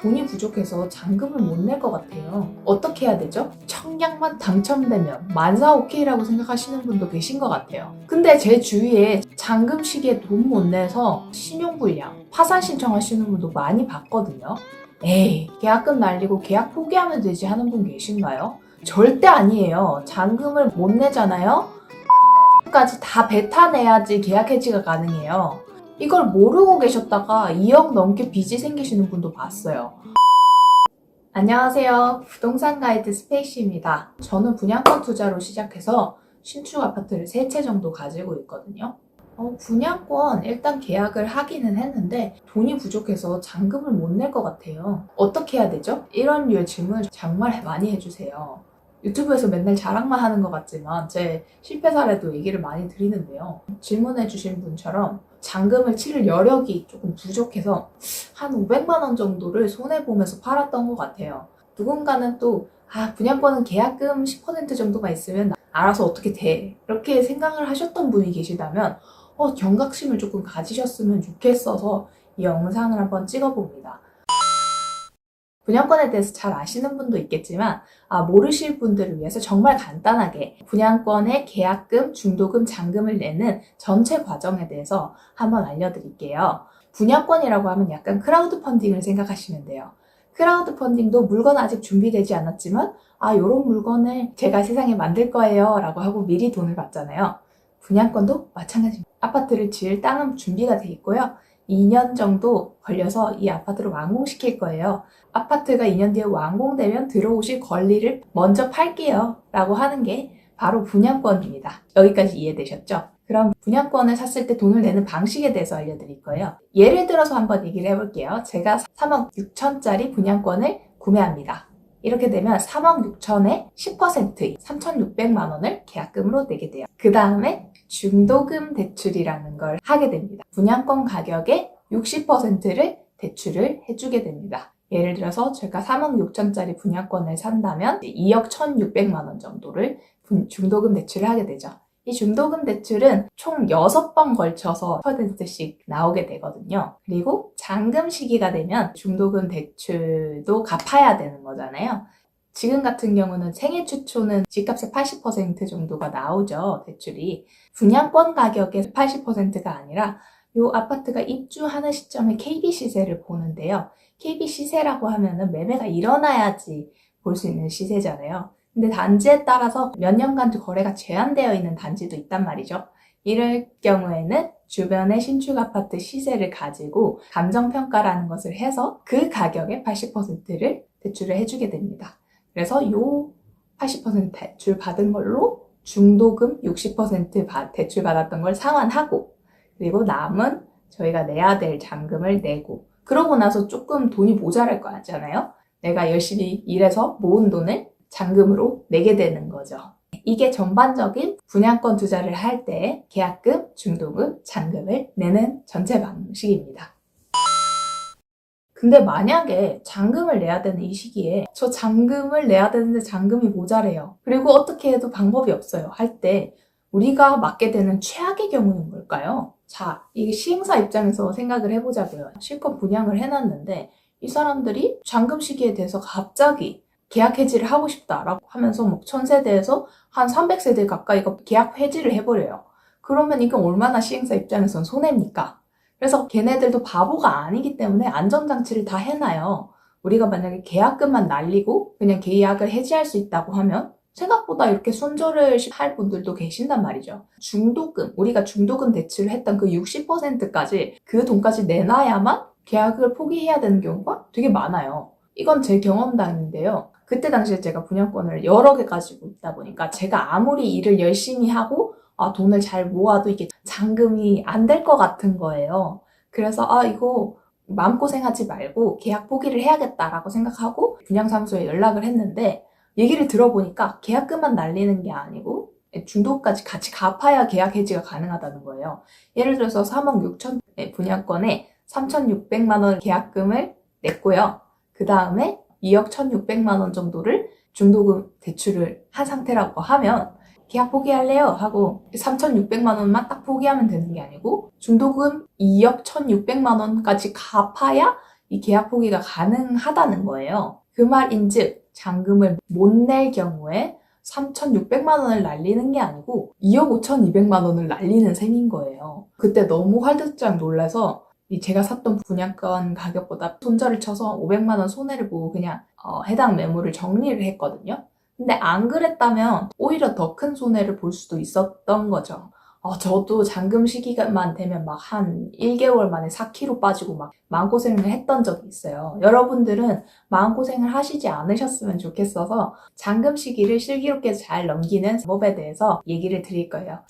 돈이 부족해서 잔금을 못 낼 것 같아요. 어떻게 해야 되죠? 청약만 당첨되면 만사 오케이라고 생각하시는 분도 계신 것 같아요. 근데 제 주위에 잔금 시기에 돈 못 내서 신용불량, 파산 신청하시는 분도 많이 봤거든요. 에이, 계약금 날리고 계약 포기하면 되지 하는 분 계신가요? 절대 아니에요. 잔금을 못 내잖아요? 까지 다 뱉어내야지 계약 해지가 가능해요. 이걸 모르고 계셨다가 2억 넘게 빚이 생기시는 분도 봤어요. 안녕하세요. 부동산 가이드 스페이시입니다. 저는 분양권 투자로 시작해서 신축 아파트를 3채 정도 가지고 있거든요. 분양권 일단 계약을 하기는 했는데 돈이 부족해서 잔금을 못 낼 것 같아요. 어떻게 해야 되죠? 이런 류의 질문을 정말 많이 해주세요. 유튜브에서 맨날 자랑만 하는 것 같지만 제 실패 사례도 얘기를 많이 드리는데요. 질문해주신 분처럼 잔금을 치를 여력이 조금 부족해서 한 500만 원 정도를 손해보면서 팔았던 것 같아요. 누군가는 또 분양권은 계약금 10% 정도만 있으면 알아서 어떻게 돼 이렇게 생각을 하셨던 분이 계시다면 경각심을 조금 가지셨으면 좋겠어서 이 영상을 한번 찍어봅니다. 분양권에 대해서 잘 아시는 분도 있겠지만 모르실 분들을 위해서 정말 간단하게 분양권의 계약금, 중도금, 잔금을 내는 전체 과정에 대해서 한번 알려드릴게요. 분양권이라고 하면 약간 크라우드 펀딩을 생각하시면 돼요. 크라우드 펀딩도 물건 아직 준비되지 않았지만 요런 물건을 제가 세상에 만들 거예요 라고 하고 미리 돈을 받잖아요. 분양권도 마찬가지입니다. 아파트를 지을 땅은 준비가 돼 있고요. 2년 정도 걸려서 이 아파트를 완공시킬 거예요. 아파트가 2년 뒤에 완공되면 들어오실 권리를 먼저 팔게요 라고 하는 게 바로 분양권입니다. 여기까지 이해되셨죠? 그럼 분양권을 샀을 때 돈을 내는 방식에 대해서 알려드릴 거예요. 예를 들어서 한번 얘기를 해볼게요. 제가 3억 6천짜리 분양권을 구매합니다. 이렇게 되면 3억 6천에 10% 3,600만 원을 계약금으로 내게 돼요. 그 다음에 중도금 대출이라는 걸 하게 됩니다. 분양권 가격의 60%를 대출을 해주게 됩니다. 예를 들어서 제가 3억 6천짜리 분양권을 산다면 2억 1,600만 원 정도를 중도금 대출을 하게 되죠. 이 중도금 대출은 총 6번 걸쳐서 10%씩 나오게 되거든요. 그리고 잔금 시기가 되면 중도금 대출도 갚아야 되는 거잖아요. 지금 같은 경우는 생애 최초는 집값의 80% 정도가 나오죠, 대출이. 분양권 가격의 80%가 아니라 이 아파트가 입주하는 시점에 KB 시세를 보는데요. KB 시세라고 하면은 매매가 일어나야지 볼 수 있는 시세잖아요. 근데 단지에 따라서 몇 년간 거래가 제한되어 있는 단지도 있단 말이죠. 이럴 경우에는 주변의 신축 아파트 시세를 가지고 감정평가라는 것을 해서 그 가격의 80%를 대출을 해주게 됩니다. 그래서 이 80% 대출 받은 걸로 중도금 60% 대출 받았던 걸 상환하고 그리고 남은 저희가 내야 될 잔금을 내고 그러고 나서 조금 돈이 모자랄 거 같잖아요. 내가 열심히 일해서 모은 돈을 잔금으로 내게 되는 거죠. 이게 전반적인 분양권 투자를 할 때 계약금, 중도금, 잔금을 내는 전체 방식입니다. 근데 만약에 잔금을 내야 되는 이 시기에 저 잔금을 내야 되는데 잔금이 모자래요. 그리고 어떻게 해도 방법이 없어요. 할 때 우리가 맞게 되는 최악의 경우는 뭘까요? 자, 이게 시행사 입장에서 생각을 해보자고요. 실컷 분양을 해놨는데 이 사람들이 잔금 시기에 대해서 갑자기 계약 해지를 하고 싶다라고 하면서 1000세대에서 한 300세대 가까이가 계약 해지를 해버려요. 그러면 이건 얼마나 시행사 입장에서는 손해입니까? 그래서 걔네들도 바보가 아니기 때문에 안전장치를 다 해놔요. 우리가 만약에 계약금만 날리고 그냥 계약을 해지할 수 있다고 하면 생각보다 이렇게 손절을 할 분들도 계신단 말이죠. 중도금, 우리가 중도금 대출을 했던 그 60%까지 그 돈까지 내놔야만 계약을 포기해야 되는 경우가 되게 많아요. 이건 제 경험담인데요. 그때 당시에 제가 분양권을 여러 개 가지고 있다 보니까 제가 아무리 일을 열심히 하고 돈을 잘 모아도 이게 잔금이 안 될 것 같은 거예요. 그래서 이거 마음고생하지 말고 계약 포기를 해야겠다라고 생각하고 분양사무소에 연락을 했는데 얘기를 들어보니까 계약금만 날리는 게 아니고 중도까지 같이 갚아야 계약 해지가 가능하다는 거예요. 예를 들어서 3억 6천 분양권에 3,600만 원 계약금을 냈고요. 그 다음에 2억 1,600만 원 정도를 중도금 대출을 한 상태라고 하면 계약 포기할래요? 하고 3,600만 원만 딱 포기하면 되는 게 아니고 중도금 2억 1,600만 원까지 갚아야 이 계약 포기가 가능하다는 거예요. 그 말인즉 잔금을 못 낼 경우에 3,600만 원을 날리는 게 아니고 2억 5,200만 원을 날리는 셈인 거예요. 그때 너무 활드짝 놀라서 제가 샀던 분양권 가격보다 손절을 쳐서 500만 원 손해를 보고 그냥 해당 매물을 정리를 했거든요. 근데 안 그랬다면 오히려 더 큰 손해를 볼 수도 있었던 거죠. 저도 잔금 시기만 되면 막 한 1개월 만에 4kg 빠지고 막 마음고생을 했던 적이 있어요. 여러분들은 마음고생을 하시지 않으셨으면 좋겠어서 잔금 시기를 슬기롭게 잘 넘기는 방법에 대해서 얘기를 드릴 거예요.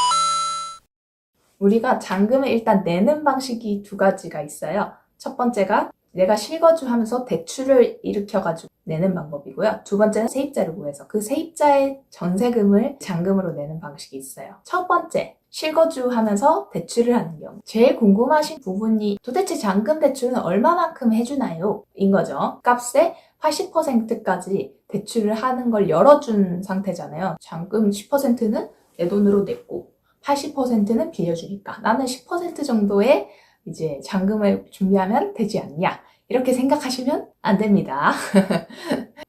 우리가 잔금을 일단 내는 방식이 두 가지가 있어요. 첫 번째가 내가 실거주하면서 대출을 일으켜가지고 내는 방법이고요. 두 번째는 세입자를 구해서 그 세입자의 전세금을 잔금으로 내는 방식이 있어요. 첫 번째, 실거주하면서 대출을 하는 경우. 제일 궁금하신 부분이 도대체 잔금 대출은 얼마만큼 해주나요? 인 거죠. 값의 80%까지 대출을 하는 걸 열어준 상태잖아요. 잔금 10%는 내 돈으로 냈고 80%는 빌려주니까 나는 10% 정도의 이제 잔금을 준비하면 되지 않냐 이렇게 생각하시면 안 됩니다.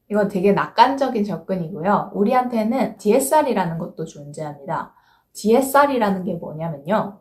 이건 되게 낙관적인 접근이고요. 우리한테는 DSR이라는 것도 존재합니다. DSR이라는 게 뭐냐면요.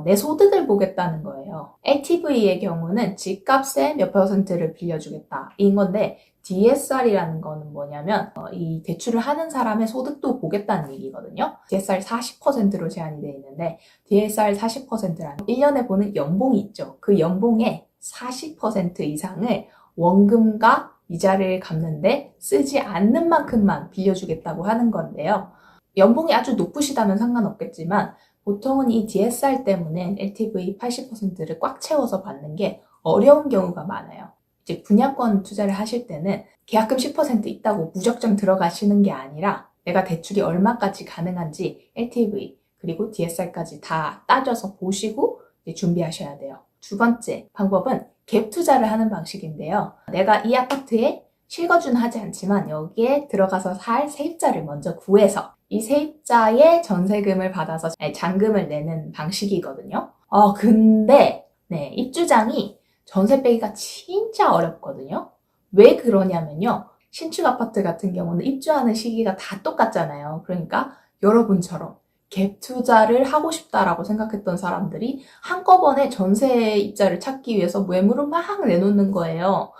내 소득을 보겠다는 거예요. LTV의 경우는 집값의 몇 %를 빌려주겠다 인 건데 DSR이라는 거는 뭐냐면 이 대출을 하는 사람의 소득도 보겠다는 얘기거든요. DSR 40%로 제한이 되어 있는데 DSR 40%라는 1년에 보는 연봉이 있죠. 그 연봉의 40% 이상을 원금과 이자를 갚는데 쓰지 않는 만큼만 빌려주겠다고 하는 건데요. 연봉이 아주 높으시다면 상관없겠지만 보통은 이 DSR 때문에 LTV 80%를 꽉 채워서 받는 게 어려운 경우가 많아요. 이제 분양권 투자를 하실 때는 계약금 10% 있다고 무작정 들어가시는 게 아니라 내가 대출이 얼마까지 가능한지 LTV 그리고 DSR까지 다 따져서 보시고 준비하셔야 돼요. 두 번째 방법은 갭 투자를 하는 방식인데요. 내가 이 아파트에 실거주는 하지 않지만 여기에 들어가서 살 세입자를 먼저 구해서 이 세입자의 전세금을 받아서 잔금을 내는 방식이거든요. 근데 입주장이 전세 빼기가 진짜 어렵거든요. 왜 그러냐면요. 신축 아파트 같은 경우는 입주하는 시기가 다 똑같잖아요. 그러니까 여러분처럼 갭 투자를 하고 싶다라고 생각했던 사람들이 한꺼번에 전세 입자를 찾기 위해서 매물을 막 내놓는 거예요.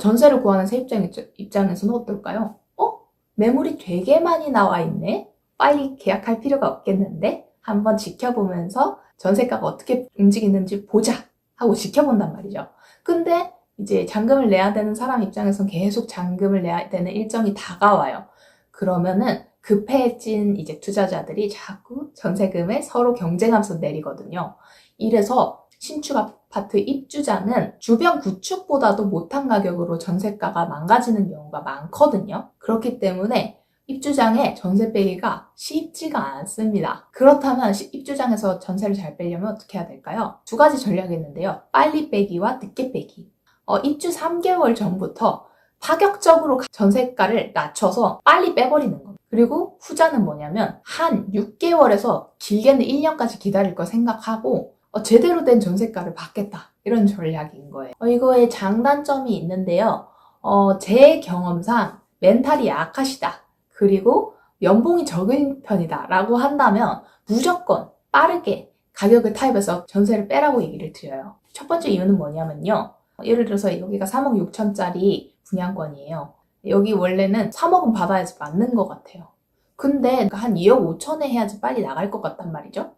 전세를 구하는 세입자 입장에서는 어떨까요? 매물이 되게 많이 나와 있네? 빨리 계약할 필요가 없겠는데? 한번 지켜보면서 전세가가 어떻게 움직이는지 보자! 하고 지켜본단 말이죠. 근데 이제 잔금을 내야 되는 사람 입장에서는 계속 잔금을 내야 되는 일정이 다가와요. 그러면은 급해진 이제 투자자들이 자꾸 전세금을 서로 경쟁하면서 내리거든요. 이래서 신축 아파트 입주장은 주변 구축보다도 못한 가격으로 전세가가 망가지는 경우가 많거든요. 그렇기 때문에 입주장의 전세 빼기가 쉽지가 않습니다. 그렇다면 입주장에서 전세를 잘 빼려면 어떻게 해야 될까요? 두 가지 전략이 있는데요. 빨리 빼기와 늦게 빼기. 입주 3개월 전부터 파격적으로 전세가를 낮춰서 빨리 빼버리는 겁니다. 그리고 후자는 뭐냐면 한 6개월에서 길게는 1년까지 기다릴 거 생각하고 제대로 된 전세가를 받겠다. 이런 전략인 거예요. 이거에 장단점이 있는데요. 제 경험상 멘탈이 약하시다. 그리고 연봉이 적은 편이다. 라고 한다면 무조건 빠르게 가격을 타입해서 전세를 빼라고 얘기를 드려요. 첫 번째 이유는 뭐냐면요. 예를 들어서 여기가 3억 6천짜리 분양권이에요. 여기 원래는 3억은 받아야지 맞는 것 같아요. 근데 한 2억 5천에 해야지 빨리 나갈 것 같단 말이죠.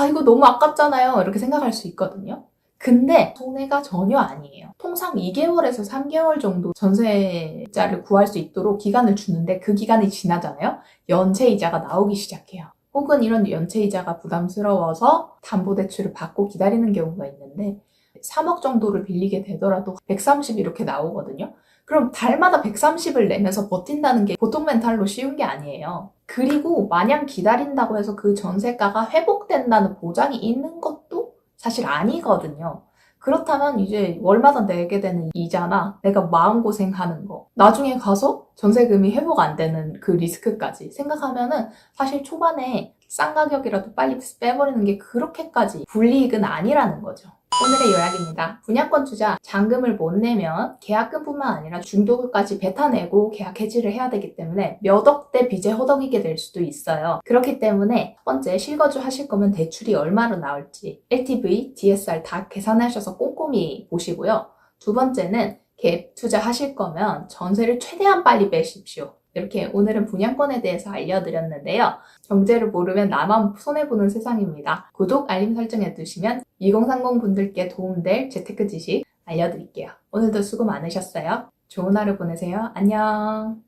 이거 너무 아깝잖아요. 이렇게 생각할 수 있거든요. 근데 손해가 전혀 아니에요. 통상 2개월에서 3개월 정도 전세자를 구할 수 있도록 기간을 주는데 그 기간이 지나잖아요. 연체이자가 나오기 시작해요. 혹은 이런 연체이자가 부담스러워서 담보대출을 받고 기다리는 경우가 있는데 3억 정도를 빌리게 되더라도 130 이렇게 나오거든요. 그럼 달마다 130을 내면서 버틴다는 게 보통 멘탈로 쉬운 게 아니에요. 그리고 마냥 기다린다고 해서 그 전세가가 회복된다는 보장이 있는 것도 사실 아니거든요. 그렇다면 이제 월마다 내게 되는 이자나 내가 마음고생하는 거 나중에 가서 전세금이 회복 안 되는 그 리스크까지 생각하면은 사실 초반에 싼 가격이라도 빨리 빼버리는 게 그렇게까지 불이익은 아니라는 거죠. 오늘의 요약입니다. 분양권 투자, 잔금을 못 내면 계약금뿐만 아니라 중도금까지 뱉어내고 계약 해지를 해야 되기 때문에 몇 억대 빚에 허덕이게 될 수도 있어요. 그렇기 때문에 첫 번째, 실거주 하실 거면 대출이 얼마로 나올지 LTV, DSR 다 계산하셔서 꼼꼼히 보시고요. 두 번째는 갭 투자하실 거면 전세를 최대한 빨리 빼십시오. 이렇게 오늘은 분양권에 대해서 알려드렸는데요. 경제를 모르면 나만 손해보는 세상입니다. 구독, 알림 설정해 두시면 2030 분들께 도움될 재테크 지식 알려드릴게요. 오늘도 수고 많으셨어요. 좋은 하루 보내세요. 안녕.